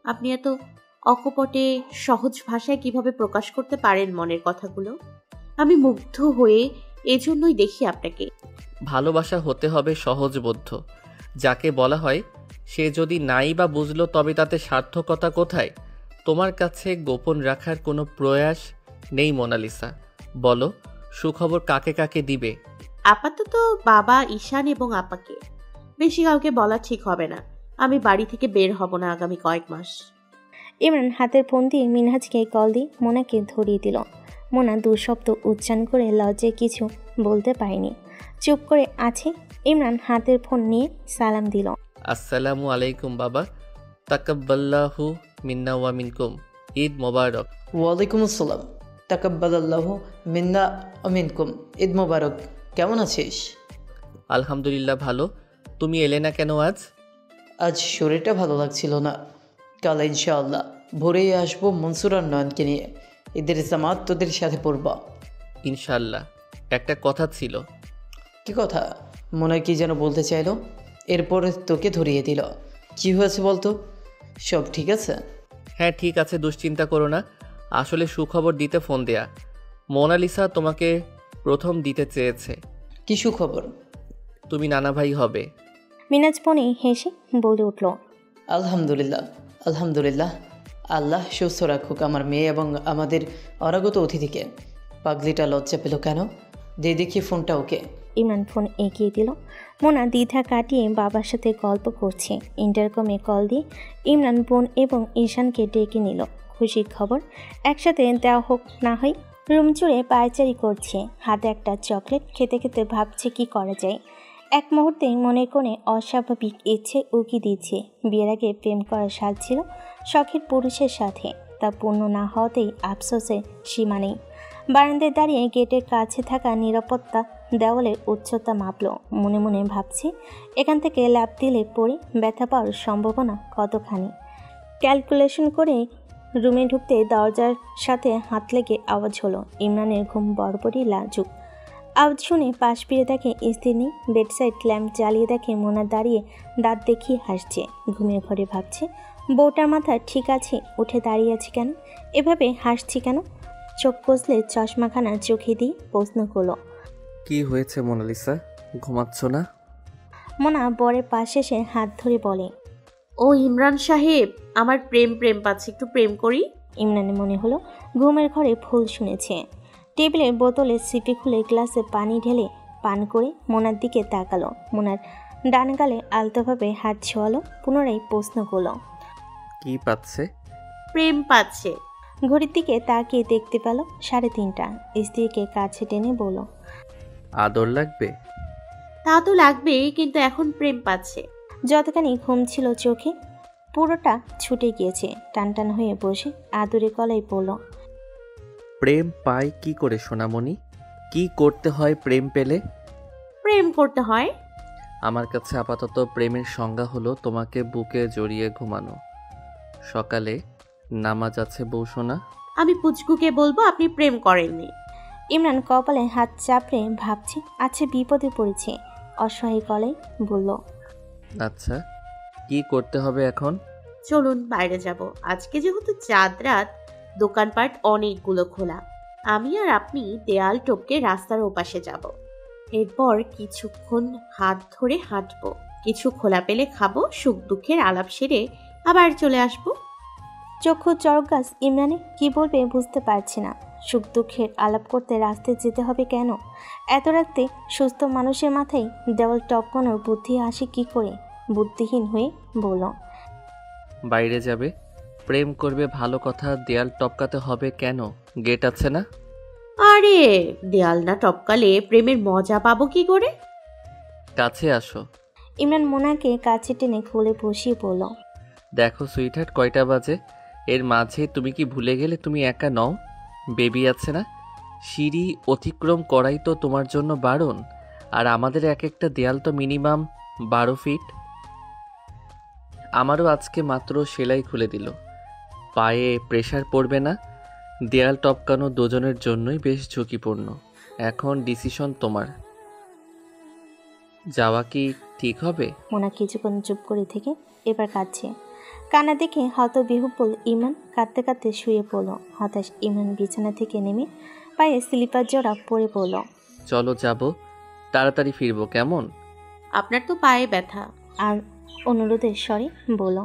আপনি এত অকপটে সহজ ভাষায় কিভাবে প্রকাশ করতে পারেন মনের কথাগুলো? আমি মুগ্ধ হয়ে এজন্যই দেখি আপনাকে। ভালোবাসা হতে হবে সহজবোধ্য। যাকে বলা হয় সে যদি নাই বা বুঝলো তবে তাতে সার্থকতা কোথায়? তোমার কাছে গোপন রাখার কোনো প্রয়াস নেই মোনালিসা। বলো, সুখবর কাকে কাকে দিবে? আপাতত বাবা, ঈশান এবং আপাকে। বেশি কাউকে বলা ঠিক হবে না। আমি বাড়ি থেকে বের হব না আগামী কয়েক মাস। ইমরান হাতের ফোন দিয়ে মিনহাজকে কল দিয়ে মোনাকে ধরিয়ে দিল। মোনা দু শব্দ উচ্চারণ করে লজ্জায় কিছু বলতে পারেনি, চুপ করে আছে। ইমরান হাতের ফোন নিয়ে সালাম দিল। আসসালামু আলাইকুম বাবা, তাকাব্বাল্লাহু মিন্না ওয়া মিনকুম, ঈদ মোবারক। ওয়ালাইকুম আসসালাম, তাকাব্বালাল্লাহু মিন্না ওয়া মিনকুম, ঈদ মোবারক। কেমন আছিস? আলহামদুলিল্লাহ ভালো। তুমি এলে না কেন আজ? আজ শরীরটা ভালো লাগছিল না। কাল ইনশাআল্লাহ ভোরেই আসবো মনসুর আর নয়নকে নিয়ে। ঈদের জামাত তোদের সাথে পড়বা। ইনশাল্লাহ। একটা কথা ছিল। কি কথা? মনে হয় কি যেন বলতে চাইলো, এরপরে তোকে ধরিয়ে দিল। কি হয়েছে বলতো? সব ঠিক আছে? হ্যাঁ ঠিক আছে, দুশ্চিন্তা করো না। আসলে সুখবর দিতে ফোন দেয়া। মোনালিসা তোমাকে প্রথম দিতে চেয়েছে। কি সুখবর? তুমি নানা ভাই হবে। মিনাজ ফোনে হেসে বলে উঠল, আলহামদুলিল্লাহ, আলহামদুলিল্লাহ। আল্লাহ সুস্থ রাখুক আমার মেয়ে এবং আমাদের অনাগত অতিথিকে। পাগলিটা লজ্জা পেল কেন? দিয়ে দেখি ফোনটা ওকে। ইমরান ফোন এগিয়ে দিল। মোনা দ্বিধা কাটিয়ে বাবার সাথে গল্প করছে। ইন্টারকমে কল দিয়ে ইমরান বোন এবং ঈশানকে ডেকে নিল। খুশির খবর একসাথে দেওয়া হোক না হয়। রুম জুড়ে পায়চারি করছে, হাতে একটা চকলেট খেতে খেতে ভাবছে কি করা যায়। এক মুহূর্তে মনে কোণে অস্বাভাবিক ইচ্ছে উকি দিচ্ছে। বিয়ের আগে প্রেম করার স্বাদ ছিল শখের পুরুষের সাথে, তা পূর্ণ না হওয়াতেই আফসোসের সীমা নেই। বারান্দায় দাঁড়িয়ে গেটের কাছে থাকা নিরাপত্তা দেওয়ালের উচ্চতা মাপল। মনে মনে ভাবছি এখান থেকে লাফ দিলে পড়ে ব্যথা পাওয়ার সম্ভাবনা কতখানি। ক্যালকুলেশন করে রুমে ঢুকতে দরজার সাথে হাত লেগে আওয়াজ হলো। ইমরানের ঘুম বরাবরই লাজুক। আওয়াজ শুনে পাশ ফিরে দেখে স্ত্রী নেই। বেডসাইড ল্যাম্প জ্বালিয়ে দেখে মোনা দাঁড়িয়ে দাঁত দেখিয়ে হাসছে। ঘুমের ঘরে ভাবছে বউটার মাথা ঠিক আছে, উঠে দাঁড়িয়ে আছে কেন, এভাবে হাসছি কেন। চোখ কষলে চশমাখানা চোখে দিয়ে প্রশ্ন করলো, কি হয়েছে মোনালিসা, ঘুমাচ্ছ না? মোনা বরের পাশে এসে হাত ধরে বলে, ও ইমরান সাহেব, আমার প্রেম প্রেম পাচ্ছে, একটু প্রেম করি। ইমরানের মনে হলো ঘুমের ঘরে ভুল শুনেছে। টেবিলের বোতলে সিপি খুলে গ্লাসে পানি ঢেলে পান করে মোনার দিকে তাকালো। মোনার ডান গালে আলতোভাবে হাত ছোঁয়ালো। পুনরায় প্রশ্ন করলো, কি পাচ্ছে? প্রেম পাচ্ছে। ঘড়ির দিকে তাকিয়ে দেখতে পেল 3:30। স্ত্রীকে কাছে টেনে বলল, আদর লাগবে? তা তো লাগবেই, কিন্তু এখন প্রেম পাচ্ছে। যতখানি ঘুম ছিল চোখে পুরোটা ছুটে গিয়েছে। টানটান হয়ে বসে আদুরে গলায় বলল, প্রেম পাই কি করে সোনামণি? কি করতে হয় প্রেম পেলে? প্রেম করতে হয়। আমার কাছে আপাতত প্রেমের সংজ্ঞা হলো তোমাকে বুকে জড়িয়ে ঘুমানো। সকালে নামাজ আছে বউ সোনা। আমি পুচকুকে বলবো আপনি প্রেম করেননি। ইমরান কপালে হাত চাপড়ে ভাবছে আছে বিপদে পড়েছে। অসহায় গলায় বলল, আচ্ছা, কি করতে হবে এখন? চলুন বাইরে যাব। আজকে যেহেতু চাঁদ রাত, দোকানপাট অনেকগুলো খোলা। আমি আর আপনি দেয়াল টপকে রাস্তার ওপাশে যাব। এরপর কিছুক্ষণ হাত ধরে হাঁটবো, কিছু খোলা পেলে খাবো, সুখ দুঃখের আলাপ সেরে আবার চলে আসবো। চক্ষু চরগাছ ইমরানে কি বলবে বুঝতে পারছে না। সুখ দুঃখের আলাপ করতে রাস্তায় যেতে হবে কেন? এত রাতে সুস্থ মানুষের মাথায় দেওয়াল টপকানোর বুদ্ধি আসে কি করে? বুদ্ধিহীন হয়ে বলল, বাইরে যাবে, প্রেম করবে, ভালো কথা। দেয়াল টপকাতে হবে কেন? গেট আছে না? আরে দেয়াল না টপকালে প্রেমের মজা পাবো কি করে? কাছে আসো। ইমরান মোনাকে কাছে টেনে কোলে বসিয়ে বলল, দেখো সুইটহার্ট, কয়টা বাজে? এর মাঝে তুমি কি ভুলে গেলে তুমি একা নও? বেবি আছে না? সিঁড়ি অতিক্রম করাই তো তোমার জন্য বারণ। আর আমাদের এক একটা দেয়াল তো মিনিমাম 12 ফিট। আমারও আজকে মাত্র সেলাই খুলে দিল। পায়ে প্রেসার পড়বে না। দেয়াল টপকানো দুজনের জন্যই বেশ ঝুঁকিপূর্ণ। এখন ডিসিশন তোমার। যাওয়া কি ঠিক হবে? মোনা কিছুক্ষণ চুপ করে থেকে এবার কাঁদছে। কান্না দেখে হতবিহ্বল ইমরান কাঁদতে কাঁদতে শুয়ে পড়ল। হতাশ ইমরান বিছানা থেকে নেমে পায়ে স্লিপার জোড়া পরে পড়ল। চলো যাব, তাড়াতাড়ি ফিরবো কেমন? আপনার তো পায়ে ব্যথা। আর অনুরোধের স্বরে বলল,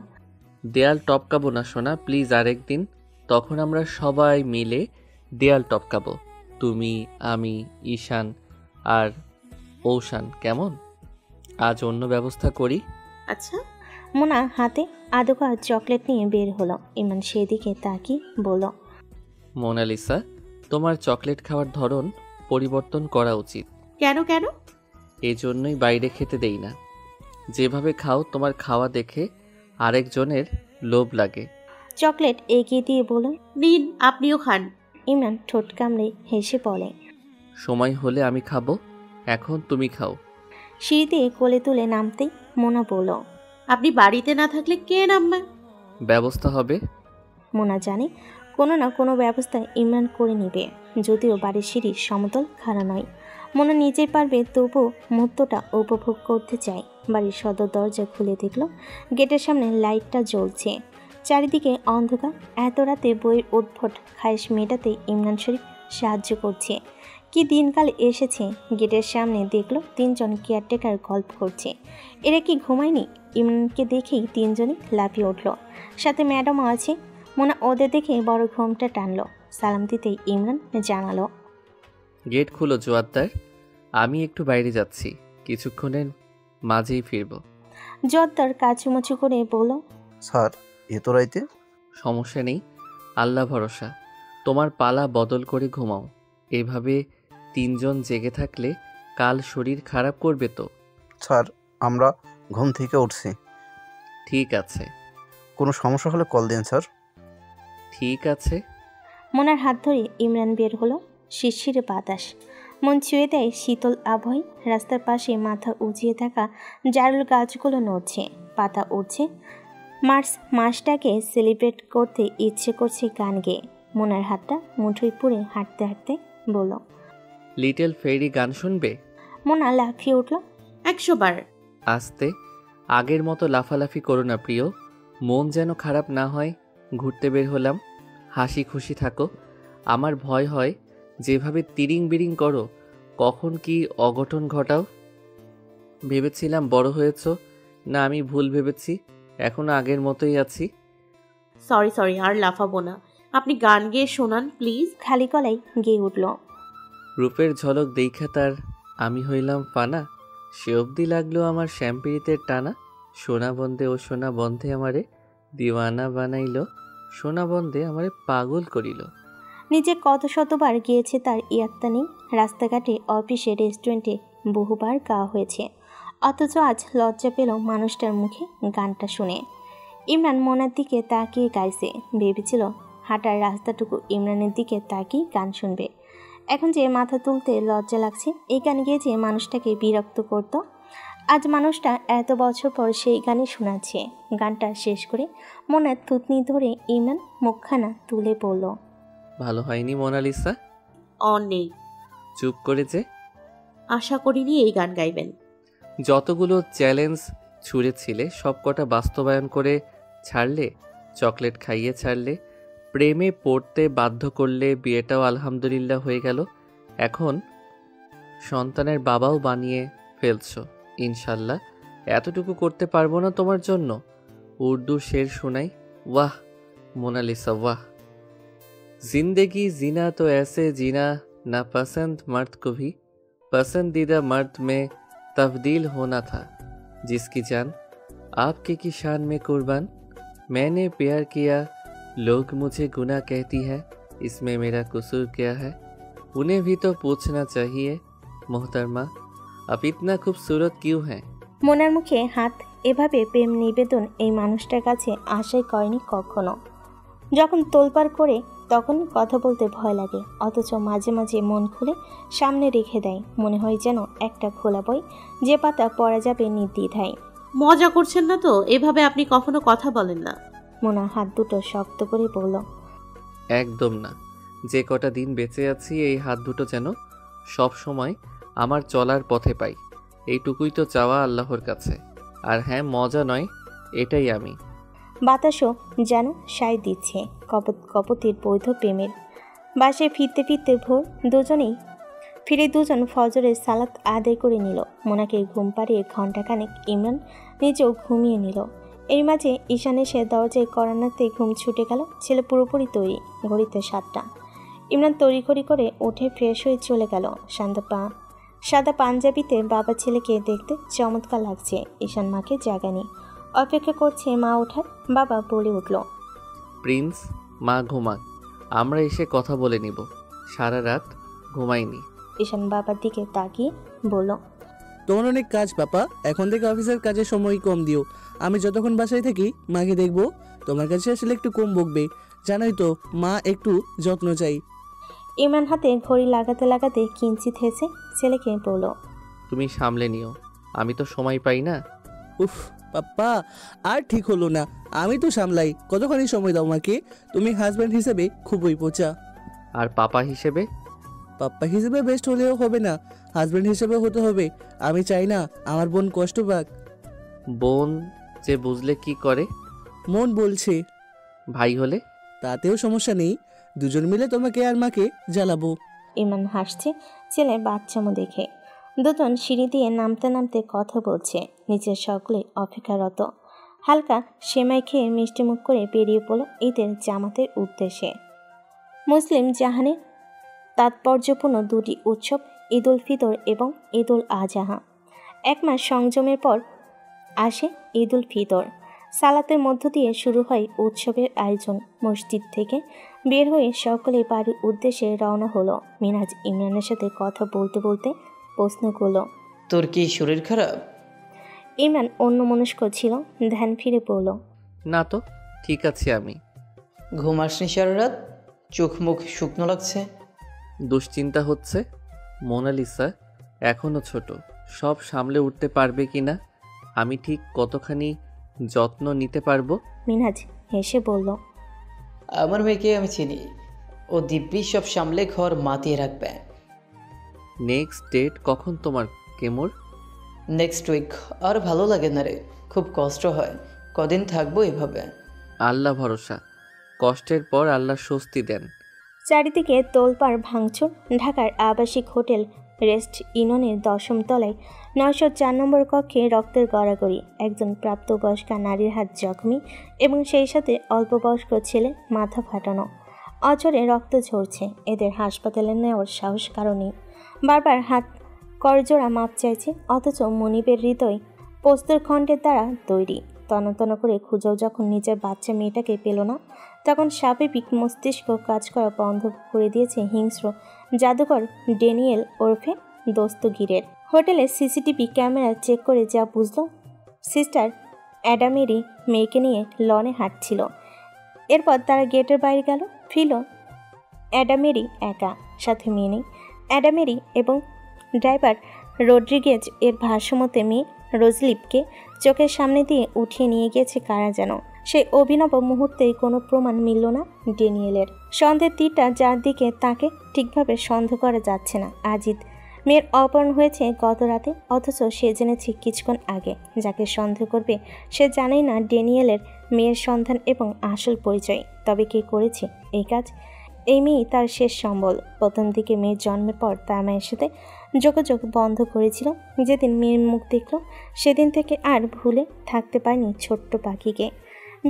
দেয়াল টপকাবো না সোনা, প্লিজ আরেকদিন। তখন আমরা সবাই মিলে দেয়াল টপকাবো, তুমি, আমি, ঈশান আর ঔশান, কেমন? আজ অন্য ব্যবস্থা করি। আচ্ছা, মোনা হাতে আদোকা চকলেট নিয়ে বের হলো। ইমরান সেদিকে তাকিয়ে বলল, মোনালিসা, তোমার চকলেট খাওয়ার ধরন পরিবর্তন করা উচিত। কেন কেন? এই জন্যই বাইরে খেতে দেই না। যেভাবে খাও তোমার খাওয়া দেখে আরেকজনের লোভ লাগে। চকলেট এগিয়ে দিয়ে বলল। নিন, আপনিও খান। ইমরান ঠোঁট কামড়ে হেসে পড়ে। সময় হলে আমি খাবো, এখন তুমি খাও। সিঁড়ি দিয়ে কোলে তুলে নামতেই মোনা বলল, আপনি বাড়িতে না থাকলে কে নামবে? ব্যবস্থা হবে। মোনা জানে কোনো না কোনো ব্যবস্থা ইমরান করে নিবে। যদিও বাড়ির সিঁড়ি সমতল খাড়া নয়, মোনা নিজের পারবে, তবু মুহূর্তটা উপভোগ করতে চায়। বাড়ির সদর দরজা খুলে দেখল গেটের সামনে লাইটটা জ্বলছে। চারিদিকে অন্ধকার। এত রাতে বইয়ের উদ্ভট খায়েশ মেটাতে ইমরান শরীফ সাহায্য করছে। কি দিনকাল এসেছে। গেটের সামনে দেখলো তিনজন কেয়ারটেকার গল্প করছে। এরা কি ঘুমায়নি? ইমরানকে দেখেই তিনজনই লাফিয়ে উঠল। সাথে ম্যাডামও আছে। মোনা ওদের দেখে বড় ঘুমটা টানলো। সালাম দিতেই ইমরান জানালো, গেট খুলো জোয়ারদার, আমি একটু বাইরে যাচ্ছি, কিছুক্ষণের মাঝেই ফিরবো। জোয়ারদার কাচুমুচু করে বলল, স্যার, এত রাইতে? সমস্যা নেই, আল্লাহ ভরসা। তোমার পালা বদল করে ঘুমাও। এভাবে তিনজন জেগে থাকলে কাল শরীর খারাপ করবে তো। স্যার, আমরা ঘুম থেকে উঠছি। ঠিক আছে। কোনো সমস্যা হলে কল দিন স্যার। ঠিক আছে। মোনার হাত ধরে ইমরান বের হলো। শিরশিরে বাতাস মন ছুঁয়ে দেয় শীতল আবহাওয়ায়। রাস্তার পাশে মাথা উঁচিয়ে থাকা জারুল গাছগুলো নড়ছে, পাতা উড়ছে। মাসটাকে সেলিব্রেট করতে ইচ্ছে করছে গান গেয়ে। মোনার হাতটা মুঠোয় পুরে হাঁটতে হাঁটতে বলল, লিটল ফেরি গান শুনবে? মোনা লাফিয়ে উঠল। 100 বার। আস্তে, আগের মতো লাফালাফি করো না প্রিয়, মন যেন খারাপ না হয়। ঘুরতে বের হলাম, হাসি খুশি থাকো। আমার ভয় হয় যেভাবে তিরিং বিরিং করো, কখন কি অঘটন ঘটাও। ভেবেছিলাম বড় হয়েছ, না আমি ভুল ভেবেছি, এখনো আগের মতোই আছি। সরি, আর লাফাবো না। আপনি গান গেয়ে শোনান প্লিজ। খালি গলায় গেয়ে উঠল। রূপের ঝলক দেখা তার আমি হইলাম ফানা, সে অবধি লাগলো আমার শ্যাম্পিরিতের টানা। সোনা বন্ধে ও সোনা বন্ধে আমারে দিওয়ানা বানাইল, সোনা বন্ধে আমারে পাগল করিল। নিজে কত শতবার গিয়েছে তার ইয়াত্তা নেই। রাস্তাঘাটে, অফিসে, রেস্টুরেন্টে বহুবার গাওয়া হয়েছে। অথচ আজ লজ্জা পেল মানুষটার মুখে গানটা শুনে। ইমরান মোনার দিকে তাকিয়ে গাইছে। ভেবেছিল হাঁটার রাস্তাটুকু ইমরানের দিকে তাকিয়ে গান শুনবে। এখন যে মাথা তুলতে লজ্জা লাগছে, এই গান গিয়ে যে মানুষটাকে বিরক্ত করত, আজ মানুষটা এত বছর পর সেই গানই শোনাচ্ছে। গানটা শেষ করে মোনার থুতনি ধরে ইমরান মুখখানা তুলে পড়ল। ভালো হয়নি মোনালিসা? অনেক। চুপ করে যে। আশা করিনি এই গান গাইবেন। যতগুলো চ্যালেঞ্জ ছুঁড়েছিলে সবকটা বাস্তবায়ন করে ছাড়লে, চকলেট খাইয়ে ছাড়লে, প্রেমে পড়তে বাধ্য করলে, বিয়েটাও আলহামদুলিল্লাহ হয়ে গেল, এখন সন্তানের বাবাও বানিয়ে ফেলছো। ইনশাল্লাহ এতটুকু করতে পারবো না তোমার জন্য? উর্দু শের শোনাই। ওয়াহ মোনালিসা ওয়াহ। जिंदगी जीना तो ऐसे जीना ना पसंद मर्द को भी पसंदीदा मर्द में तब्दील होना था, जिसकी जान आपके की शान में कुर्बान। मैंने प्यार किया, लोग मुझे गुनाह कहती है, इसमें मेरा कसूर क्या है? उन्हें भी तो पूछना चाहिए मोहतरमा, आप इतना खूबसूरत क्यों हैं? মোনার মুখে হাত, এভাবে প্রেম নিবেদন এই মানুষটার কাছে আশাই করেনি কখনো। যখন তোলপাড় করে তখন কথা বলতে ভয় লাগে, অথচ মাঝে মাঝে মন খুলে সামনে রেখে দেয়। মনে হয় যেন একটা খোলা বই, যে পাতা পড়া যাবে নির্দ্বিধায়। মজা করছেন না তো? এভাবে আপনি কখনো কথা বলেন না। মোনা হাত দুটো শক্ত করে বলল, একদম না। যে কটা দিন বেঁচে আছি এই হাত দুটো যেন সব সময় আমার চলার পথে পাই, এইটুকুই তো চাওয়া আল্লাহর কাছে। আর হ্যাঁ, মজা নয়, এটাই আমি। বাতাসও যেন সায় দিচ্ছে কপত কপতির বৈধ প্রেমের। বাসায় ফিরতে ফিরতে ভোর দুজন ফজরের সালাত আদায় করে নিল। মোনাকে ঘুম পাড়িয়ে ঘণ্টাখানেক ইমরান নিজেও ঘুমিয়ে নিল। এর মাঝে ঈশান এসে দরজায় করানাতে ঘুম ছুটে গেল। ছেলে পুরোপুরি তৈরি, ঘড়িতে 7টা। ইমরান তড়িঘড়ি করে উঠে ফ্রেশ হয়ে চলে গেল। সাদা পাঞ্জাবিতে বাবা ছেলেকে দেখতে চমৎকার লাগছে। ঈশান মাকে জাগানি অপেক্ষা করছে মা ওঠার। বাবা বলে উঠল, প্রিন্স, মা ঘুমাক, আমরা এসে কথা বলে নিব। সারা রাত ঘুমাইনি। ঈশান বাবার দিকে তাকিয়ে বলল, তোমার অনেক কাজ পাপা, এখন থেকে অফিসের কাজের সময় কম দিও। আমি যতক্ষণ বাসায় থাকি মাকে দেখবো, তোমার কাছে আসলে একটু কম বকবে। জানোই তো মা একটু যত্ন চাই। ইমরান হাতে ঘড়ি লাগাতে লাগাতে কিঞ্চিত হেসে ছেলেকে বলল, তুমি সামলে নিও, আমি তো সময় পাই না। উফ পাপ্পা, আর ঠিক হলো না। আমি তো সামলাই, কতখানি সময় দাও মাকে। তুমি হাজব্যান্ড হিসেবে খুবই পোচা। আর পাপা হিসেবে? পাপ্পা হিসেবে বেস্ট হলেও হবে না, হাজব্যান্ড হিসেবে হতে হবে। আমি চাই না আমার বোন কষ্ট পাক। বোন যে বুঝলে কি করে? মন বলছে। ভাই হলে? তাতেও সমস্যা নেই, দুজন মিলে তোমাকে আর মাকে জ্বালাবো। ইমরান হাসছে ছেলে বাচ্চামো দেখে। দুজন সিঁড়ি দিয়ে নামতে নামতে কথা বলছে। নিচের সকলে অপেক্ষারত। হালকা সেমাই খেয়ে মিষ্টিমুখ করে বেরিয়ে পড়ল ঈদের জামাতের উদ্দেশ্যে। মুসলিম জাহানের তাৎপর্যপূর্ণ দুটি উৎসব ঈদ উল ফিতর এবং ঈদ উল আজহা। 1 মাস সংযমের পর আসে ঈদ উল ফিতর। সালাতের মধ্য দিয়ে শুরু হয় উৎসবের আয়োজন। মসজিদ থেকে বের হয়ে সকলে বাড়ির উদ্দেশ্যে রওনা হলো। মিনাজ ইমরানের সাথে কথা বলতে বলতে প্রশ্ন করল, তোর কি শরীর খারাপ? ইমরান অন্যমনস্ক ছিল, ধ্যান ফিরে পড়ল, না তো, ঠিক আছে আমি। ঘুম আসনি সারা রাত? চোখ মুখ শুকনো লাগছে। দুশ্চিন্তা হচ্ছে। মোনালিসা এখনো ছোট, সব সামলে উঠতে পারবে কি না, আমি ঠিক কতখানি যত্ন নিতে পারবো? মিনাজ হেসে বলল, আমার মেয়েকে আমি চিনি, ও দিব্যি সব সামলে ঘর মাতিয়ে রাখবে। নেক্সট ডেট কখন তোমার কেমোর? Next week. আর ভালো লাগে না রে, খুব কষ্ট হয়। কদিন থাকবো এভাবে? আল্লাহ ভরসা, কষ্টের পর আল্লাহ স্বস্তি দেন। চারিদিকে তোলপাড় ভাঙচুর। ঢাকার আবাসিক হোটেল রেস্ট ইউনিয়নের 10ম তলায় 904 নম্বর কক্ষে রক্তের গড়াগড়ি। একজন প্রাপ্তবয়স্কা নারীর হাত জখমি এবং সেই সাথে অল্পবয়স্ক ছেলে মাথা ফাটানো। অঝরে রক্ত ঝরছে। এদের হাসপাতালে নেওয়ার সাহস কারণেই। বারবার হাত করজোড়া মাপ চাইছে, অথচ মনিবের হৃদয় পোস্তর খণ্ডের দ্বারা তৈরি। তন্ন করে খুঁজেও যখন নিজের বাচ্চা মেয়েটাকে পেল না, তখন স্বাভাবিক মস্তিষ্ক কাজ করা বন্ধ করে দিয়েছে হিংস্র জাদুকর ড্যানিয়েল ওরফে দস্তগীরের। হোটেলের সিসিটিভি ক্যামেরা চেক করে যা বুঝল, সিস্টার অ্যাডামেরি মেয়েকে নিয়ে লনে হাঁটছিল। এরপর তারা গেটের বাইরে গেল, ফিরল অ্যাডামেরি একা, সাথে মেয়ে নেই। অ্যাডামেরি এবং ড্রাইভার রড্রিগেজ এর ভাষ্যমতে মেয়ে রোজলিপকে চোখের সামনে দিয়ে উঠিয়ে নিয়ে গেছে কারা যেন। সেই অভিনব মুহূর্তেই কোনো প্রমাণ মিলল না ড্যানিয়েলের। সন্দেহের তীরটা যার দিকে তাকে ঠিকভাবে সন্দেহ করা যাচ্ছে না। আজিদ মেয়ের অপহরণ হয়েছে গত রাতে, অথচ সে জেনেছে কিছুক্ষণ আগে। যাকে সন্দেহ করবে সে জানেই না ড্যানিয়েলের মেয়ের সন্ধান এবং আসল পরিচয়। তবে কে করেছে এই কাজ? এই মেয়েই তার শেষ সম্বল। প্রথম দিকে মেয়ের জন্মের পর তার মায়ের সাথে যোগাযোগ বন্ধ করেছিল। যেদিন মেয়ের মুখ দেখল সেদিন থেকে আর ভুলে থাকতে পারেনি ছোট্ট পাখিকে।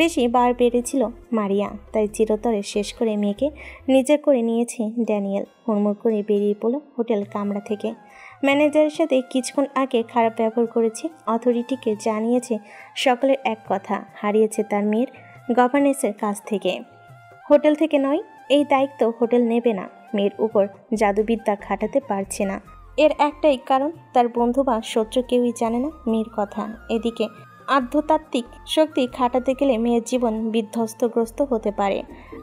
বেশি বার বেড়েছিল মারিয়া, তাই চিরতরে শেষ করে মেয়েকে নিজের করে নিয়েছে ড্যানিয়েল। হুড়মুড় করে বেরিয়ে পড়ল হোটেল কামরা থেকে। ম্যানেজারের সাথে কিছুক্ষণ আগে খারাপ ব্যবহার করেছে, অথরিটিকে জানিয়েছে। সকলের এক কথা, হারিয়েছে তার মেয়ের গভর্নেন্সের কাছ থেকে, হোটেল থেকে নয়। এই দায়িত্ব হোটেল নেবে না, মেয়ের উপর জাদুবিদ্যা খাটাতে পারছে না। এর একটাই কারণ, তার বন্ধু বা শত্রু কেউই জানে না মেয়ের কথা। এদিকে আধ্যাত্মিক শক্তি খাটাতে গেলে মেয়ের জীবন বিধ্বস্তগ্রস্ত হতে পারে।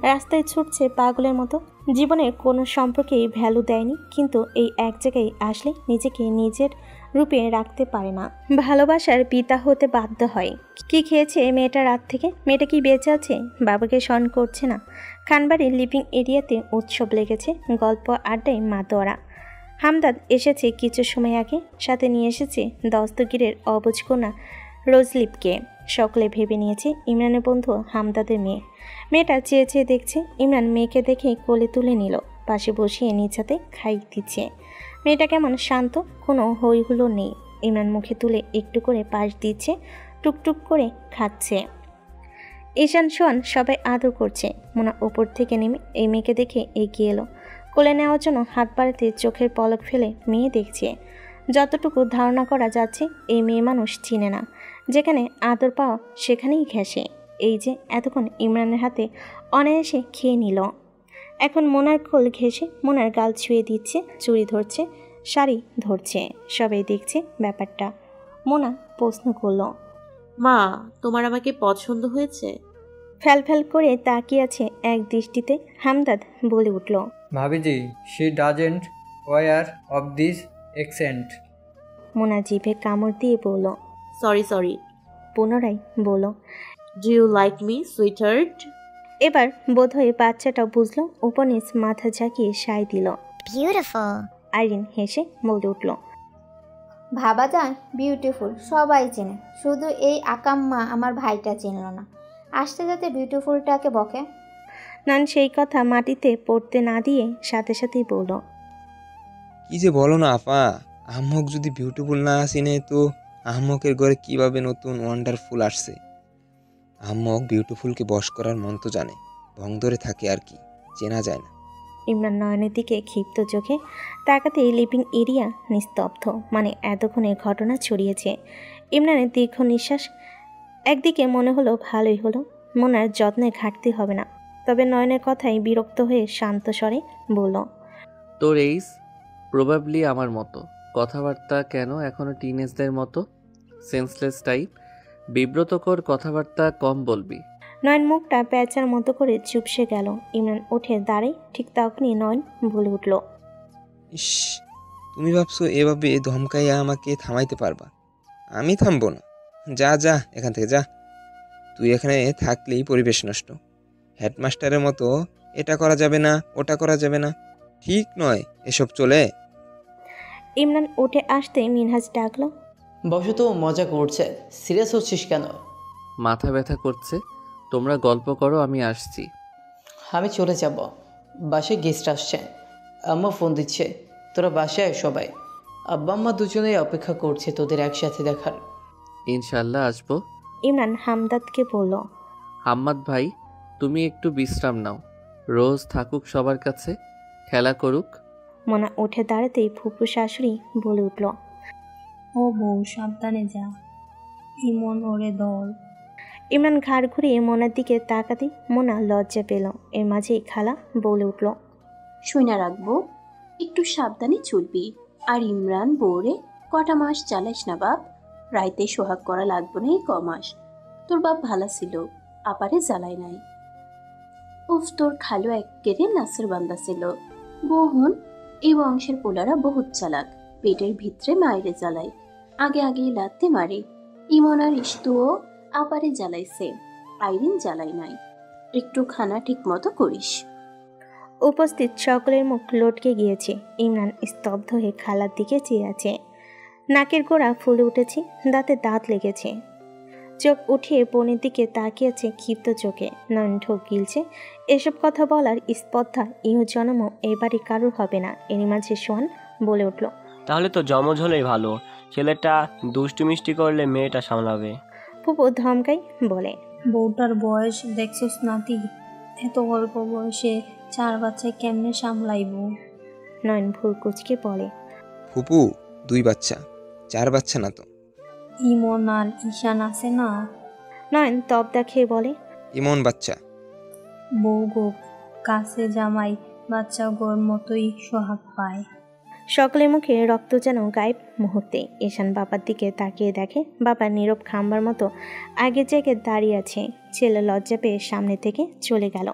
রাস্তায় ছুটছে পাগলের মতো, জীবনের কোনো সম্পর্কেই ভ্যালু দেয়নি, কিন্তু এই এক জায়গায় আসলে নিজেকে নিজের রূপে রাখতে পারে না। ভালোবাসার পিতা হতে বাধ্য হয়। কি খেয়েছে মেয়েটা রাত থেকে? মেয়েটা কি বেঁচে আছে? বাবাকে স্মরণ করছে না। খানবাড়ির লিভিং এরিয়াতে উৎসব লেগেছে, গল্প আড্ডায় মাতোয়ারা। হামদাদ এসেছে কিছু সময় আগে, সাথে নিয়ে এসেছে দস্তগীরের অবুঝ কন্যা রোজলিপকে। সকলে ভেবে নিয়েছে ইমরানের বন্ধু হামদাদের মেয়ে। মেয়েটা চেয়ে চেয়ে দেখছে। ইমরান মেয়েকে দেখে কোলে তুলে নিল, পাশে বসিয়ে নিচাতে খাই দিচ্ছে। মেয়েটা কেমন শান্ত, কোনো হই হুলো নেই। ইমরান মুখে তুলে একটু করে পাশ দিচ্ছে, টুকটুক করে খাচ্ছে। ঈশান সোয়ান সবাই আদর করছে। মোনা ওপর থেকে নেমে এই মেয়েকে দেখে এগিয়ে এলো। কোলে নেওয়ার জন্য হাত বাড়াতে চোখের পলক ফেলে মেয়ে দেখছে। যতটুকু ধারণা করা যাচ্ছে এই মেয়ে মানুষ চিনে না, যেখানে আদর পাওয়া সেখানেই ঘেঁষে। এই যে এতক্ষণ ইমরানের হাতে অনায়াসে খেয়ে নিল, এখন মোনার কোল ঘেঁষে মোনার গাল ছুঁয়ে দিচ্ছে, চুড়ি ধরছে, শাড়ি ধরছে। সবাই দেখছে ব্যাপারটা। মোনা প্রশ্ন করল, মা, তোমার আমাকে পছন্দ হয়েছে? ফ্যাল ফ্যাল করে তাকিয়ে আছে এক দৃষ্টিতে। হামদাদ বলে উঠল, ভাবিজি, she doesn't aware of this accent. Mona জিভে কামড় দিয়ে বলল, সরি। পুনরায় বলল। Do you like me sweetheart? এবার বোধহয় বাচ্চাটা বুঝলো, উপনিস মাথা ঝাঁকিয়ে সায় দিল। বিউটিফুল। আইরিন হেসে বলে উঠল, ভাবা যায় বিউটিফুল সবাই চেনে, শুধু এই আকাম্মা আমার ভাইটা চিনল না। আসতে যাতে বিউটিফুলটাকে বকে। নান সেই কথা মাটিতে পড়তে না দিয়ে সাথে সাথেই বলল, কি যে বলো না আপা, আহম্মক যদি বিউটিফুল না চিনে তো আহম্মকের ঘরে কিভাবে নতুন ওয়ান্ডারফুল আসছে। আহম্মক বিউটিফুলকে বশ করার মন্ত্র জানে, ভং ধরে থাকে আর কি, চেনা যায় না। ইমরান নয়নের দিকে ক্ষিপ্ত চোখে তাকাতেই লিভিং এরিয়া নিস্তব্ধ, মানে এতক্ষণের ঘটনা ছড়িয়েছে। ইমরানের দীর্ঘ নিঃশ্বাস। একদিকে মনে হলো ভালোই হলো, মোনার যত্নে ঘাটতি হবে না। তবে নয়নের কথায় বিরক্ত হয়ে শান্ত স্বরে বলল, তোর এইজ প্রবাবলি আমার মতো, কথাবার্তা কেন এখনো টিনেজদের মতো, সেন্সলেস টাইপ, বিব্রতকর কথাবার্তা কম বলবি। নয়ন মুখটা প্যাঁচার মতো করে চুপসে গেল। ইমরান উঠে দাঁড়ায়, ঠিক তখনই নয়ন বলে উঠল, ইস, তুমি ভাবছো এভাবে ধমকাইয়া আমাকে থামাইতে পারবা? আমি থামবো না। যা যা এখান থেকে যা। তুই এখানে থাকলেই পরিবেশ নষ্ট। হেডমাস্টারের মতো এটা করা যাবে না, ওটা করা যাবে না, ঠিক নয় এসব চলে। ইমরান উঠে আসতে মিনহাজ ডাকলো, বসো তো, মজা করছে, সিরিয়াস হচ্ছিস কেন? মাথা ব্যথা করছে, তোমরা গল্প করো, আমি আসছি। আমি চলে যাব, বাসায় গেস্ট আসছে, আম্মা ফোন দিচ্ছে, তোরা বাসায় আয় সবাই। আব্বা আম্মা দুজনেই অপেক্ষা করছে তোদের একসাথে দেখার। ইনশাল্লাহ আসবো। ইমরান হামদাদকে বলল, হাম্মাদ ভাই, তুমি একটু বিশ্রাম নাও, রোজ থাকুক সবার কাছে, খেলা করুক। মোনা উঠে দাঁড়াতেই ফুপু শাশুড়ি বলে উঠল, ও বউ সাবধানে যা, ইমন ওরে দল। ইমরান ঘাড় ঘুরিয়ে মোনার দিকে তাকাতেই মোনা লজ্জা পেল। এর মাঝেই খালা বলে উঠল, শুইনা রাখবো, একটু সাবধানে চলবি। আর ইমরান বউরে কটা মাস চালাইস না বাপ, রাইতে সোহাগ করা লাগবো না এই কমাস। তোর বাপ ভালা ছিল, আপারে জ্বালাই নাই। উফ, তোর খালু একেরে নাসের বান্দা ছিল। বহুন এই বংশের পোলারা বহুত চালাক, পেটের ভিতরে মায়েরে জ্বালায়, আগে আগে লাতে মারে। ইমন আর ইস্তুও আপারে জ্বালাইছে, আইরিন জ্বালাই নাই। একটু খানা ঠিক মতো করিস। উপস্থিত সকলের মুখ লটকে গিয়েছে। ইমরান স্তব্ধ হয়ে খালার দিকে চেয়ে আছে। নাকের গোড়া ফুলে উঠেছে, দাঁতে দাঁত লেগেছে, চোখ উঠিয়ে বোনের দিকে তাকিয়েছে ক্ষিপ্ত চোখে। নয়ন ঢোক গিলছে। এসব কথা বলার স্পর্ধা ইহ জন্মও এই বাড়ি কারোর হবে না। এরই মাঝে সোহান বলে উঠল, তাহলে তো জমজ হলেই ভালো, ছেলেটা দুষ্টু মিষ্টি করলে মেয়েটা সামলাবে। ফুপু ধমকাই বলে, বউটার বয়স দেখছিস নাতি, এত অল্প বয়সে 4 বাচ্চা কেমনে সামলাইব? নয়ন ভুল কুচকে বলে, ফুপু 2 বাচ্চা, 4 বাচ্চা না তো। ইমন আর ঈশান আছে না? নয়ন তবদা খেয়ে বলে, ইমন বাচ্চা। বউ গো, কাছে জামাই বাচ্চা গোর মতোই সোহাগ পায়। সকলের মুখে রক্ত যেন গায়েব মুহূর্তে। ঈশান বাবার দিকে তাকিয়ে দেখে বাবা নীরব খাম্বার মতো আগের জায়গায় দাঁড়িয়ে আছে। ছেলে লজ্জা পেয়ে সামনে থেকে চলে গেল।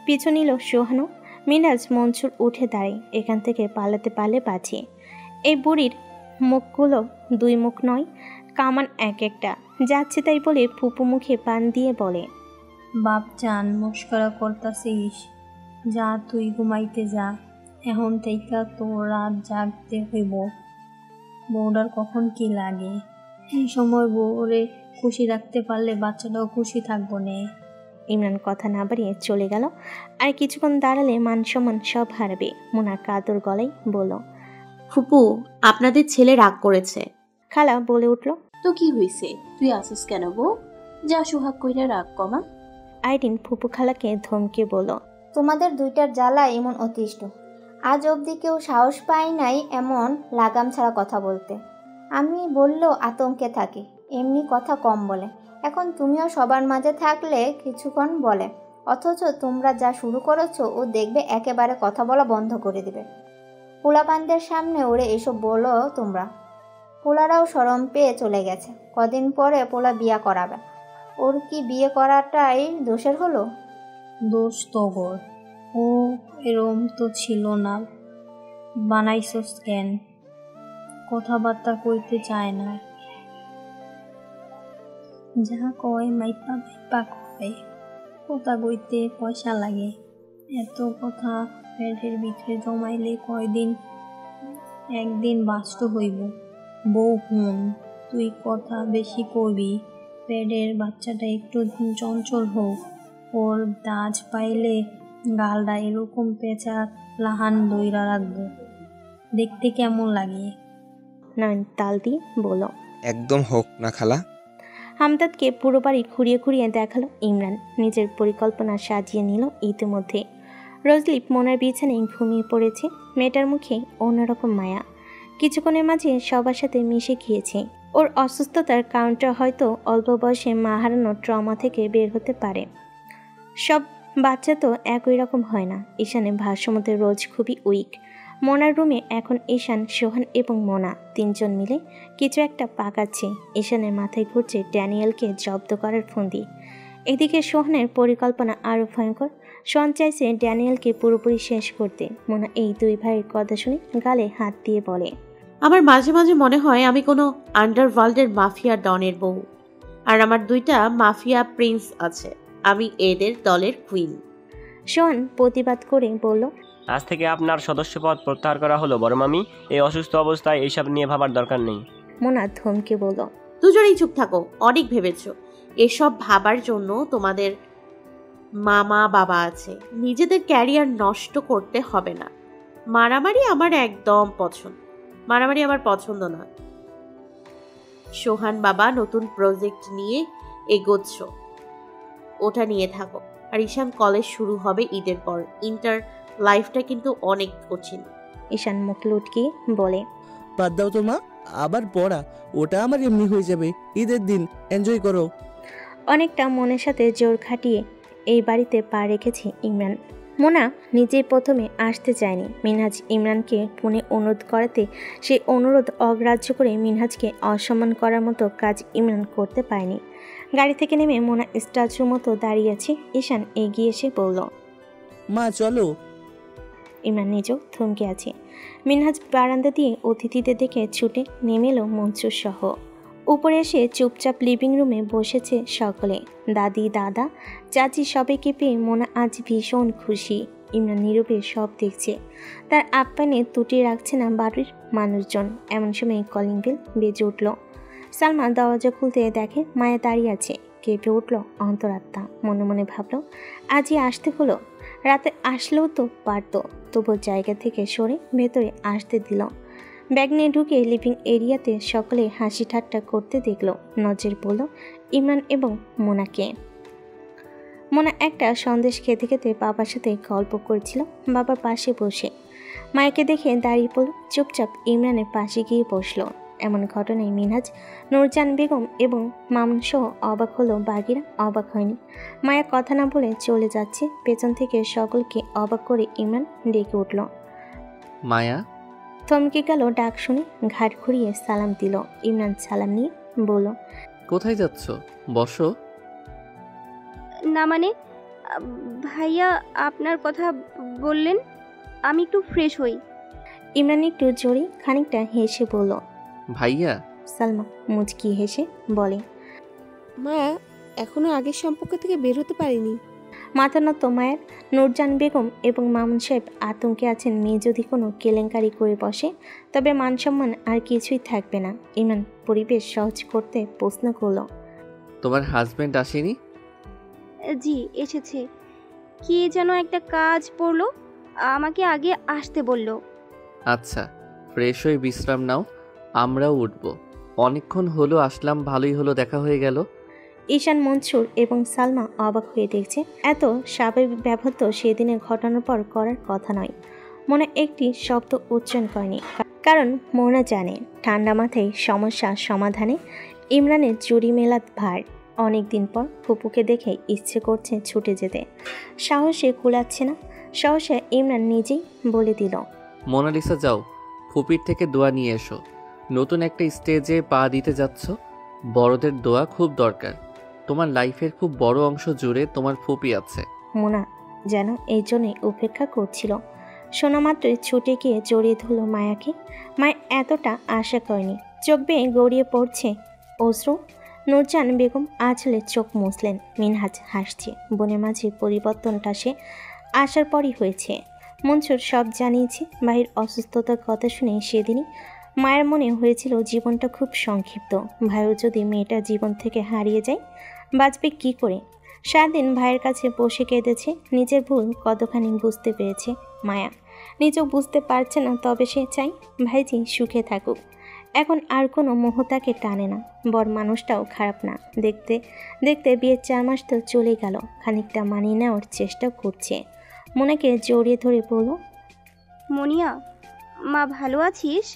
পিছু নিল সোহানও। মিনাজ মনসুর উঠে দাঁড়ায়, এখান থেকে পালাতে পারলে বাঁচি। এই বুড়ির মুখগুলো 2 মুখ নয়, কামান এক একটা। যাচ্ছে তাই বলে ফুপু মুখে পান দিয়ে বলে, বাপ চান মস্করা করতাছিস, যা তুই ঘুমাইতে যা, এখন থেকে তোর রাত জাগতে হইব। বউডার কখন কি লাগে? এই সময় বউরে খুশি রাখতে পারলে বাচ্চাটাও খুশি থাকবো নে। ইমরান কথা না বাড়িয়ে চলে গেল। আর কিছুক্ষণ দাঁড়ালে মান সম্মান সব হারাবে। মোনা কাতর গলায় বলল, ফুপু, আপনাদের ছেলে রাগ করেছে। খালা বলে উঠল, তো কি হইছে, তুই আসিস কেন বউ? যা সোহাগ কইরা রাগ কমা। আইরিন ফুপু খালাকে ধমকে বলল, তোমাদের দুইটার জ্বালা এমন অতিষ্ঠ, আজ অবধি কেউ সাহস পায় নাই এমন লাগাম ছাড়া কথা বলতে। আমি বললেও আতঙ্কে থাকি, এমনি কথা কম বলে। এখন তুমিও সবার মাঝে থাকলে কিছুক্ষণ বলে, অথচ তোমরা যা শুরু করেছো ও দেখবে একেবারে কথা বলা বন্ধ করে দিবে। পোলাপানদের সামনে ওরে এসব বলো তোমরা। পোলারাও শরম পেয়ে চলে গেছে, কদিন পরে পোলা বিয়া করাবে। ওর কি বিয়ে করাটাই দোষের হলো? দোষ তো গোর, ও এরম তো ছিল না, বানাইছস কেন? কথাবার্তা কইতে চায় না, যা কয় মাইপা মাইপা কয়। কথা কইতে পয়সা লাগে, এত কথা পেটের ভিতরে জমাইলে কয়দিন একদিন বাস্ত হইব। বউ হুন, তুই কথা বেশি কবি, পেটের বাচ্চাটা একটু চঞ্চল হোক, ওর দাজ পাইলে গালটা এরকম পেঁচা লাহান দইরা রাখবো, দেখতে কেমন লাগে? নয়ন তাল দিয়ে বলল, একদম হোক না খালা। হামদাদকে পুরো বাড়ি ঘুরিয়ে ঘুরিয়ে দেখালো ইমরান। নিজের পরিকল্পনা সাজিয়ে নিল ইতিমধ্যে। রোজলিপ মোনার বিছানায় ঘুমিয়ে পড়েছে। মেয়েটার মুখে অন্যরকম মায়া। কিছুক্ষণের মাঝে সবার সাথে মিশে গিয়েছে। ওর অসুস্থতার কারণটা হয়তো অল্প বয়সে মা হারানোর ট্রমা থেকে বের হতে পারে। সব বাচ্চা তো একই রকম হয় না। ঈশানের ভাষ্যমতে রোজ খুবই উইক। মোনার রুমে এখন ঈশান, সোহান এবং মোনা তিনজন মিলে কিছু একটা পাকাচ্ছে। ঈশানের মাথায় ঘুরছে ড্যানিয়েলকে জব্দ করার ফন্দি। এদিকে সোহানের পরিকল্পনা আরও ভয়ঙ্কর। সোহান চাইছে ড্যানিয়েলকে পুরোপুরি শেষ করতে। মোনা এই দুই ভাইয়ের কথা শুনে গালে হাত দিয়ে বলে, আমার মাঝে মাঝে মনে হয় আমি কোনো আন্ডারওয়ার্ল্ডের মাফিয়া ডনের বউ, আর আমার দুইটা মাফিয়া প্রিন্স আছে। আমি এদের দলের কুইন। সোহান প্রতিবাদ করে বলল, আজ থেকে আপনার সদস্যপদ প্রত্যাহার করা হলো বড় মামি। এই অসুস্থ অবস্থায় এইসব নিয়ে ভাবার দরকার নেই। মোনা ধমকে বলল, দুজনেই চুপ থাকো, অনেক ভেবেছো। এসব ভাবার জন্য তোমাদের মামা বাবা আছে। নিজেদের ক্যারিয়ার নষ্ট করতে হবে না। মারামারি আমার একদম পছন্দ, মারামারি আমার পছন্দ না। সোহান বাবা নতুন প্রজেক্ট নিয়ে এগোচ্ছ, ওটা নিয়ে থাকো। আর ঈশান কলেজ শুরু হবে ঈদের পর। ইন্টার লাইফটা কিন্তু অনেক কঠিন। ঈশান মুখ লুটকিয়ে বলে, বাদ দাও তো মা, আবার পড়া, ওটা আমার এমনি হয়ে যাবে। ঈদের দিন এনজয় করো। অনেকটা মনের সাথে জোর খাটিয়ে এই বাড়িতে পা রেখেছে ইমরান। মোনা নিজেই প্রথমে আসতে চায়নি। মিনহাজ ইমরানকে ফোনে অনুরোধ করাতে সেই অনুরোধ অগ্রাহ্য করে মিনহাজকে অসম্মান করার মতো কাজ ইমরান করতে পারেনি। গাড়ি থেকে নেমে মোনা স্ট্যাচুর মতো দাঁড়িয়ে আছে। ঈশান এগিয়ে এসে বলল, মা চলো। ইমরান নিজেও থমকে আছে। মিনহাজ বারান্দা দিয়ে অতিথিদের দেখে ছুটে নেমে এলো মনসুর সহ। উপরে এসে চুপচাপ লিভিং রুমে বসেছে সকলে। দাদি, দাদা, চাচি সবাইকে পেয়ে মোনা আজ ভীষণ খুশি। ইমরান নীরবে সব দেখছে। তার আপ্যায়নে ত্রুটি রাখছে না বাড়ির মানুষজন। এমন সময় কলিং বেল বেজে উঠল। সালমা দরজা খুলতে দেখে মায়া দাঁড়িয়ে আছে। কেঁপে উঠল অন্তরাত্মা। মনে মনে ভাবল, আজই আসতে হলো। রাতে আসলেও তো পারত, তবু জায়গা থেকে সরে ভেতরে আসতে দিল। ব্যাগ নিয়ে ঢুকে লিভিং এরিয়াতে সকলে হাসি ঠাট্টা করতে দেখল। নজর পড়ল ইমরান এবং মোনাকে। মোনা একটা সন্দেশ খেতে খেতে বাবার সাথে গল্প করছিল বাবার পাশে বসে। মায়াকে দেখে দাঁড়িয়ে পড়ল, চুপচাপ ইমরানের পাশে গিয়ে বসল। এমন ঘটনায় মিনহাজ, নূরজান বেগম এবং মামুন সহ অবাক হলো। বাকিরা অবাক হয়নি। মায়া কথা না বলে চলে যাচ্ছে। পেছন থেকে সকলকে অবাক করে ইমরান ডেকে উঠল, মায়া। থমকে গেল ডাক শুনে। ঘাট ঘুরিয়ে সালাম দিল। ইমরান সালাম নিয়ে বলল, কোথায় যাচ্ছ? বসো। না মানে ভাইয়া আপনার কথা বললেন, আমি একটু ফ্রেশ হই। ইমরান একটু জোরে খানিকটা হেসে বলল, ভাইয়া। সালমা মুচকি হেসে বলে, মায়া এখনো আগের সম্পর্ক থেকে বের হতে পারিনি। মাথা নত মায়ের। নূরজান বেগম এবং মামুন সাহেব আতঙ্কে আছেন মেয়ে যদি কোনো কেলেঙ্কারি করে বসে তবে মানসম্মান আর কিছুই থাকবে না। ইমরান পরিবেশ সহজ করতে প্রশ্ন করল, তোমার হাজবেন্ড আসেনি? জি এসেছে, কি যেন একটা কাজ পড়লো, আমাকে আগে আসতে বলল। আচ্ছা, ফ্রেশ হয়ে বিশ্রাম নাও, আমরাও উঠব। অনেকক্ষণ হলো আসলাম, ভালোই হলো দেখা হয়ে গেল। ঈশান, মনসুর এবং সালমা অবাক হয়ে দেখছে। এত স্বাভাবিক ব্যবহার তো সেদিনের ঘটনার পর করার কথা নয়। মনে একটি শব্দ উচ্চারণ করেনি, কারণ মোনা জানে ঠান্ডা মাথায় সমস্যা সমাধানে ইমরানের জুড়ি মেলাত ভার। অনেক দিন পর ফুপুকে দেখে ইচ্ছে করছে ছুটে যেতে, সাহসে কুলাচ্ছে না। সহসা ইমরান নিজেই বলে দিল, মোনালিসা যাও, ফুপির থেকে দোয়া নিয়ে এসো। নতুন একটা স্টেজে পা দিতে যাচ্ছ, বড়দের দোয়া খুব দরকার। তোমার লাইফের খুব বড় অংশ জুড়ে তোমার ফুপি আছে। মোনা যেন এই জন্যই উপেক্ষা করছিল। শোনা মাত্রই ছুটে গিয়ে জড়িয়ে ধরল মায়াকে। মায়া এতটা আশা করেনি, চোখ বেয়ে গড়িয়ে পড়ছে অশ্রু। নূরজান বেগম আঁচলে চোখ মুছলেন। মিনহাজ হাসছে। বোনের মাঝে পরিবর্তনটা সে আসার পরই হয়েছে। মনসুর সব জানিয়েছে। ভাইয়ের অসুস্থতার কথা শুনে সেদিনই মায়ের মনে হয়েছিল জীবনটা খুব সংক্ষিপ্ত। ভাইও যদি মেয়েটা জীবন থেকে হারিয়ে যায় বাঁচবে কি করে। সারাদিন ভাইয়ের কাছে বসে কেঁদেছে। নিজের ভুল কতখানি বুঝতে পেরেছে মায়া। নিজেও বুঝতে পারছে না, তবে সে চাই ভাইজি সুখে থাকুক। এখন আর কোনো মোহ তাকে টানে না। বর মানুষটাও খারাপ না। দেখতে দেখতে বিয়ের 4 মাস তো চলে গেল। খানিকটা মানিয়ে নেওয়ার চেষ্টা করছে। মোনাকে জড়িয়ে ধরে বলল, মনিয়া, মা ভালো আছিস?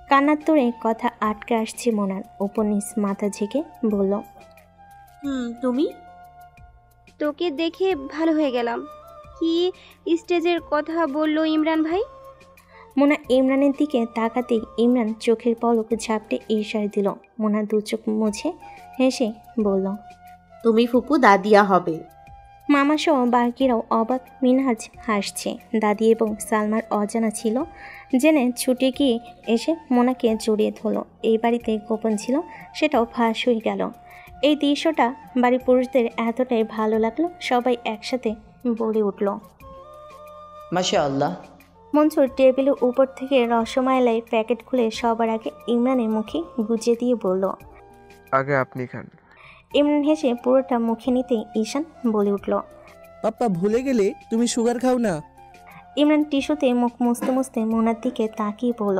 কান্নার তোড়ে কথা আটকে আসছে মোনার। উপনিস মাথা ঝেঁকে বলল, তুমি? তোকে দেখে ভালো হয়ে গেলাম। কি স্টেজের কথা বললো ইমরান ভাই? মোনা ইমরানের দিকে তাকাতেই ইমরান চোখের পলক ঝাপটে ইশারা দিল। মোনা দু চোখ মুছে হেসে বলল, তুমি ফুপু দাদিয়া হবে। মামাসহ বাকিরাও অবাক। মিনহাজ হাসছে। দাদি এবং সালমার অজানা ছিল জেনে ছুটে গিয়ে এসে মোনাকে জড়িয়ে ধরল। এই বাড়িতে গোপন ছিল সেটাও ফাঁস হয়ে গেল। এই দৃশ্যটা বাড়ির পুরুষদের এতটাই ভালো লাগলো, সবাই একসাথে বলে উঠল, মাশাআল্লাহ। মনসুর টেবিলের উপর থেকে রসমালাই প্যাকেট খুলে সবার আগে ইমরানের মুখে গুজিয়ে দিয়ে বলল, আগে আপনি খান। ইমরান হেসে পুরোটা মুখে নিতেই ঈশান বলে উঠল, পাপ্পা ভুলে গেলে তুমি সুগার খাও না। ইমরান টিস্যুতে মুখ মুছতে মুছতে মোনার দিকে তাকিয়ে বলল,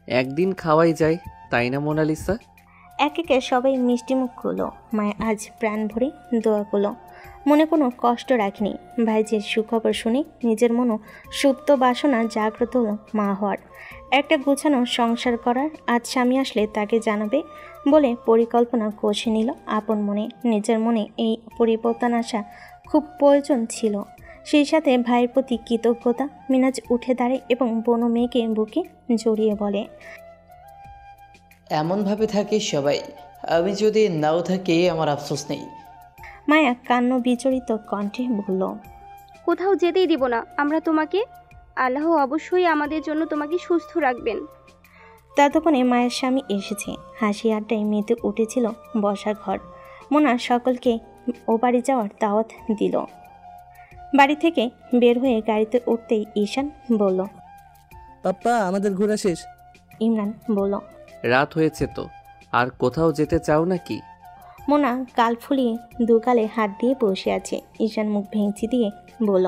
একদিন খাওয়াই যায়, তাই না মোনালিসা? এক একে সবাই মিষ্টি মুখ করলো। মায়া আজ প্রাণ ভরে দোয়া করলো, মনে কোনো কষ্ট রাখেনি। ভাইজির সুখবর শুনে নিজের মনও সুপ্ত বাসনা জাগ্রত হলো মা হওয়ার। একটা গুছানো সংসার করার। আজ স্বামী আসলে তাকে জানাবে বলে পরিকল্পনা কষে নিল আপন মনে। নিজের মনে এই পরিবর্তন আসা খুব প্রয়োজন ছিল। সেই সাথে ভাইয়ের প্রতি কৃতজ্ঞতা। মিনাজ উঠে দাঁড়ায় এবং বনো মেয়েকে বুকে জড়িয়ে বলে, এমনভাবে থাকি সবাই, আমি যদি নাও থাকি আমার আফসোস নেই। মায়া কান্ন বিচলিত কণ্ঠে বলল, কোথাও যেতেই দিব না আমরা তোমাকে। আল্লাহ অবশ্যই আমাদের জন্য তোমাকে সুস্থ রাখবেন। ততক্ষণে মায়ের স্বামী এসেছে। হাসি আড্ডায় মেতে উঠেছিল বসার ঘর। মোনা সকলকে ও বাড়ি যাওয়ার দাওয়াত দিল। বাড়ি থেকে বের হয়ে গাড়িতে উঠতেই ঈশান বলল, পাপ্পা আমাদের ঘোরা শেষ। ইমরান বলল, রাত হয়েছে তো, আর কোথাও যেতে চাও নাকি? মোনা গাল ফুলিয়ে দুগালে হাত দিয়ে বসে আছে। ঈশান মুখ ভেঙচি দিয়ে বলল,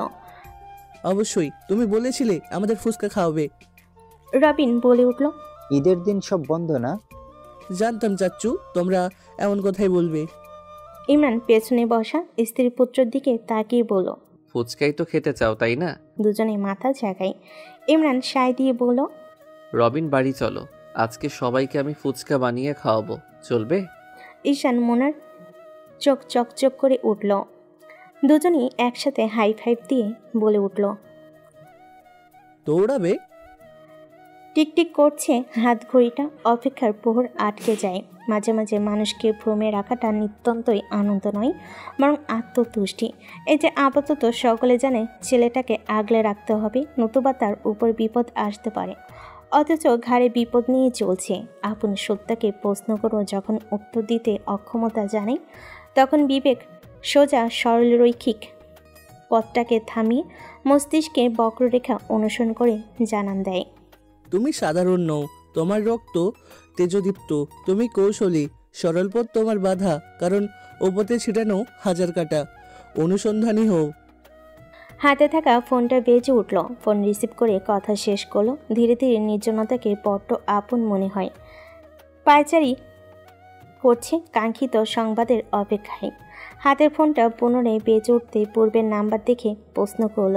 অবশ্যই, তুমি বলেছিলে আমাদের ফুচকা খাওয়াবে। রবিন বলে উঠল, ঈদের দিন সব বন্ধ না? জানতাম চাচ্চু তোমরা এমন কথাই বলবে। ইমরান পেছনে বসা স্ত্রী পুত্রের দিকে তাকিয়ে বলল, ফুচকাই তো খেতে চাও তাই না? দুজনে মাথা ঝাঁকাই। ইমরান সায় দিয়ে বলল, রবিন বাড়ি চলো, আজকে সবাইকে আমি ফুচকা বানিয়ে খাওয়াবো, চলবে? ঈশান মোনার চোখ চকচক করে উঠল। দুজনেই একসাথে হাই ফাইভ দিয়ে বলে উঠল, দৌড়াবে? টিকটিক করছে হাত ঘড়িটা। অপেক্ষার প্রহর আটকে যায়। মাঝে মাঝে মানুষকে ভ্রমে রাখাটা নিত্যন্তই আনন্দ নয়, বরং আত্মতুষ্টি। এই যে আপাতত সকলে জানে ছেলেটাকে আগলে রাখতে হবে, নতুবা তার উপর বিপদ আসতে পারে। অথচ ঘাড়ে বিপদ নিয়ে চলছে। আপন সত্তাকে প্রশ্ন করো যখন উত্তর দিতে অক্ষমতা জানে, তখন বিবেক সোজা সরল রৈখিক পথটাকে থামিয়ে মস্তিষ্কে বক্ররেখা অনুসরণ করে জানান দেয়। তুমি সাধারণ নও, তোমার রক্ত তেজদীপ্ত, তুমি কৌশলী, সরল পথ তোমার বাধা, কারণ ও পথে ছিটানো হাজার কাটা। অনুসন্ধানী হও। হাতে থাকা ফোনটা বেজে উঠল। ফোন রিসিভ করে কথা শেষ করলো। ধীরে ধীরে নির্জনতাকে বড্ড আপন মনে হয়। পায়চারি করছে কাঙ্ক্ষিত সংবাদের অপেক্ষায়। হাতের ফোনটা পুনরায় বেজে উঠতে পূর্বের নাম্বার দেখে প্রশ্ন করল,